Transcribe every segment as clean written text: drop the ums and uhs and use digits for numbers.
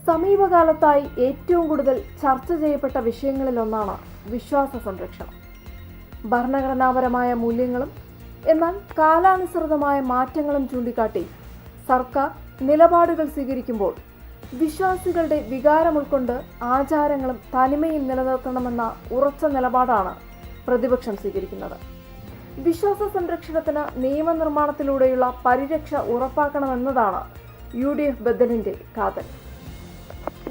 സമീപകാലത്തായി ഏറ്റവും കൂടുതൽ ചർച്ച ചെയ്യപ്പെട്ട വിഷയങ്ങളിലൊന്നാണ് വിശ്വാസ സംരക്ഷണം. ഭരണഘടനാപരമായ മൂല്യങ്ങളും എന്നാൽ കാലാനുസൃതമായ മാറ്റങ്ങളും ചൂണ്ടിക്കാട്ടി സർക്കാർ നിലപാടുകൾ സ്വീകരിക്കുമ്പോൾ വിശ്വാസികളുടെ വികാരം ഉൾക്കൊണ്ട് ആചാരങ്ങളും തനിമയും നിലനിർത്തണമെന്ന ഉറച്ച നിലപാടാണ് പ്രതിപക്ഷം സ്വീകരിക്കുന്നത്. വിശ്വാസ സംരക്ഷണത്തിന് നിയമനിർമ്മാണത്തിലൂടെയുള്ള പരിരക്ഷ ഉറപ്പാക്കണമെന്നതാണ് UDF ബദലിന്റെ കാതൽ.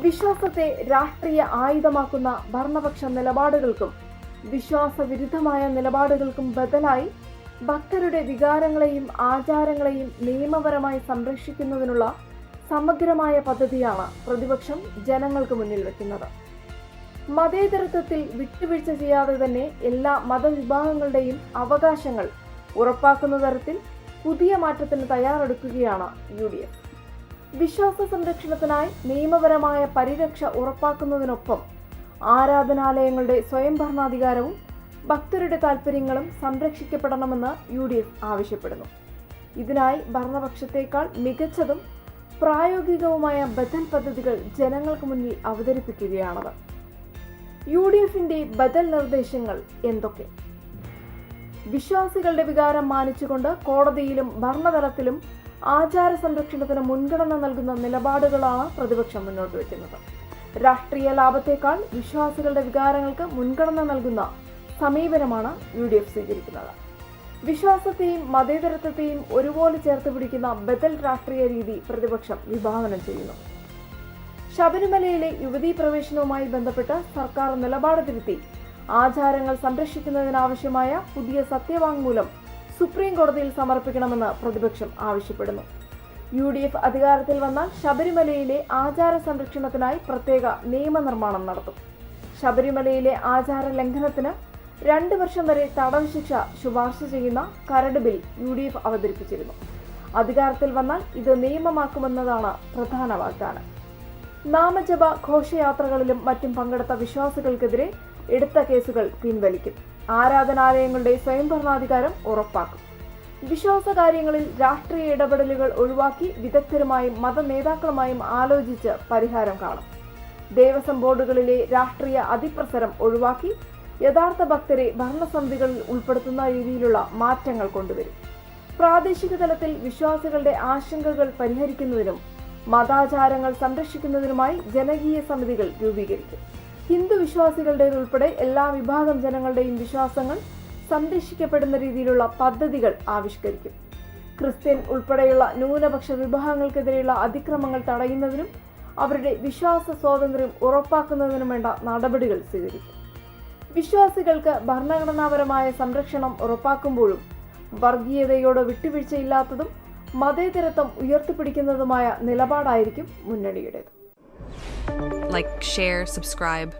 വിശ്വാസത്തെ രാഷ്ട്രീയ ആയുധമാക്കുന്ന ഭരണപക്ഷ നിലപാടുകൾക്കും വിശ്വാസവിരുദ്ധമായ നിലപാടുകൾക്കും ബദലായി ഭക്തരുടെ വികാരങ്ങളെയും ആചാരങ്ങളെയും നിയമപരമായി സംരക്ഷിക്കുന്നതിനുള്ള സമഗ്രമായ പദ്ധതിയാണ് പ്രതിപക്ഷം ജനങ്ങൾക്ക് മുന്നിൽ വെക്കുന്നത്. മതേതരത്വത്തിൽ വിട്ടുവീഴ്ച ചെയ്യാതെ തന്നെ എല്ലാ മതവിഭാഗങ്ങളുടെയും അവകാശങ്ങൾ ഉറപ്പാക്കുന്ന തരത്തിൽ പുതിയ മാറ്റത്തിന് തയ്യാറെടുക്കുകയാണ് UDF. വിശ്വാസ സംരക്ഷണത്തിനായി നിയമപരമായ പരിരക്ഷ ഉറപ്പാക്കുന്നതിനൊപ്പം ആരാധനാലയങ്ങളുടെ സ്വയം ഭരണാധികാരവും ഭക്തരുടെ താൽപ്പര്യങ്ങളും സംരക്ഷിക്കപ്പെടണമെന്ന് UDF ആവശ്യപ്പെടുന്നു. ഇതിനായി ഭരണപക്ഷത്തേക്കാൾ മികച്ചതും പ്രായോഗികവുമായ ബദൽ പദ്ധതികൾ ജനങ്ങൾക്ക് മുന്നിൽ അവതരിപ്പിക്കുകയാണത്. UDFന്റെ ബദൽ നിർദ്ദേശങ്ങൾ എന്തൊക്കെ? വിശ്വാസികളുടെ വികാരം മാനിച്ചുകൊണ്ട് കോടതിയിലും ഭരണതലത്തിലും ആചാര സംരക്ഷണത്തിന് മുൻഗണന നൽകുന്ന നിലപാടുകളാണ് പ്രതിപക്ഷം മുന്നോട്ട് വയ്ക്കുന്നത്. രാഷ്ട്രീയ ലാഭത്തേക്കാൾ വിശ്വാസികളുടെ വികാരങ്ങൾക്ക് മുൻഗണന നൽകുന്ന സമീപനമാണ് UDF സ്വീകരിക്കുന്നത്. വിശ്വാസത്തെയും മതേതരത്വത്തെയും ഒരുപോലെ ചേർത്ത് പിടിക്കുന്ന ബദൽ രാഷ്ട്രീയ രീതി പ്രതിപക്ഷം വിഭാവനം ചെയ്യുന്നു. ശബരിമലയിലെ യുവതീ പ്രവേശനവുമായി ബന്ധപ്പെട്ട് സർക്കാർ നിലപാട് തിരുത്തി ആചാരങ്ങൾ സംരക്ഷിക്കുന്നതിനാവശ്യമായ പുതിയ സത്യവാങ്മൂലം സുപ്രീം കോടതിയിൽ സമർപ്പിക്കണമെന്ന് പ്രതിപക്ഷം ആവശ്യപ്പെടുന്നു. UDF അധികാരത്തിൽ വന്നാൽ ശബരിമലയിലെ ആചാര സംരക്ഷണത്തിനായി പ്രത്യേക നിയമനിർമ്മാണം നടത്തും. ശബരിമലയിലെ ആചാര ലംഘനത്തിന് 2 വർഷം വരെ തടവ് ശിക്ഷ ശുപാർശ ചെയ്യുന്ന കരട് ബിൽ UDF അവതരിപ്പിച്ചിരുന്നു. അധികാരത്തിൽ വന്നാൽ ഇത് നിയമമാക്കുമെന്നതാണ് പ്രധാന വാഗ്ദാനം. നാമജപ ഘോഷയാത്രകളിലും മറ്റും പങ്കെടുത്ത വിശ്വാസികൾക്കെതിരെ എടുത്ത കേസുകൾ പിൻവലിക്കും. ആരാധനാലയങ്ങളുടെ സ്വയം ഭരണാധികാരം ഉറപ്പാക്കും. വിശ്വാസ കാര്യങ്ങളിൽ രാഷ്ട്രീയ ഇടപെടലുകൾ ഒഴിവാക്കി വിദഗ്ധരുമായും മത നേതാക്കളുമായും ആലോചിച്ച് പരിഹാരം കാണും. ദേവസ്വം ബോർഡുകളിലെ രാഷ്ട്രീയ അതിപ്രസരം ഒഴിവാക്കി യഥാർത്ഥ ഭക്തരെ ഭരണസമിതികളിൽ ഉൾപ്പെടുത്തുന്ന രീതിയിലുള്ള മാറ്റങ്ങൾ കൊണ്ടുവരും. പ്രാദേശിക തലത്തിൽ വിശ്വാസികളുടെ ആശങ്കകൾ പരിഹരിക്കുന്നതിനും മതാചാരങ്ങൾ സംരക്ഷിക്കുന്നതിനുമായി ജനകീയ സമിതികൾ രൂപീകരിക്കും. ഹിന്ദു വിശ്വാസികളുടേതുൾപ്പെടെ എല്ലാ വിഭാഗം ജനങ്ങളുടെയും വിശ്വാസങ്ങൾ സംരക്ഷിക്കപ്പെടുന്ന രീതിയിലുള്ള പദ്ധതികൾ ആവിഷ്കരിക്കും. ക്രിസ്ത്യൻ ഉൾപ്പെടെയുള്ള ന്യൂനപക്ഷ വിഭാഗങ്ങൾക്കെതിരെയുള്ള അതിക്രമങ്ങൾ തടയുന്നതിനും അവരുടെ വിശ്വാസ സ്വാതന്ത്ര്യം ഉറപ്പാക്കുന്നതിനും വേണ്ട നടപടികൾ സ്വീകരിക്കും. വിശ്വാസികൾക്ക് ഭരണഘടനാപരമായ സംരക്ഷണം ഉറപ്പാക്കുമ്പോഴും വർഗീയതയോട് വിട്ടുവീഴ്ചയില്ലാത്തതും മതേതരത്വം ഉയർത്തിപ്പിടിക്കുന്നതുമായ നിലപാടായിരിക്കും മുന്നണിയുടേത്. Like, share, subscribe.